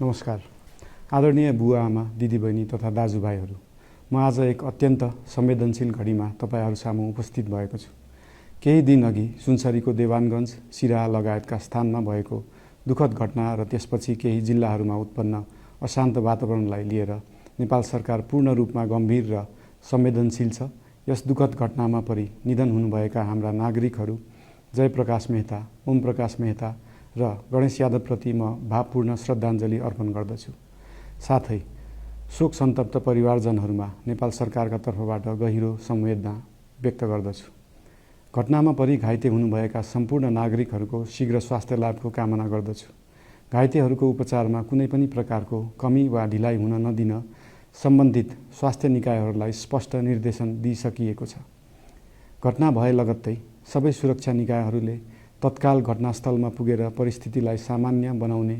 नमस्कार। आदरणीय बुवा आमा, दिदीबहिनी तथा दाजुभाइहरू, म आज एक अत्यन्त संवेदनशील घडीमा तपाईहरू सामु उपस्थित भएको छु। केही दिन अघि सुनसरीको देवानगञ्ज, सिराहा लगायतका स्थानमा भएको दुःखद घटना र त्यसपछि केही जिल्लाहरूमा उत्पन्न अशान्त वातावरणलाई लिएर नेपाल सरकार पूर्ण रूपमा गम्भीर र संवेदनशील छ। यस दुःखद घटनामा परि निधन हुनुभएका हाम्रा नागरिकहरू जयप्रकाश मेहता, ओम प्रकाश मेहता र गणेश यादवप्रति म भावपूर्ण श्रद्धाञ्जली अर्पण गर्दछु। साथै शोक सन्तप्त परिवारजनहरूमा नेपाल सरकारका तर्फबाट गहिरो संवेदना व्यक्त गर्दछु। घटनामा परि घाइते हुनुभएका सम्पूर्ण नागरिकहरूको शीघ्र स्वास्थ्य लाभको कामना गर्दछु। घाइतेहरूको उपचारमा कुनै पनि प्रकारको कमी वा ढिलाइ हुन नदिन सम्बन्धित स्वास्थ्य निकायहरूलाई स्पष्ट निर्देशन दिइसकिएको छ। घटना भए लगत्तै सबै सुरक्षा निकायहरूले तत्काल घटनास्थलमा पुगेर परिस्थितिलाई सामान्य बनाउने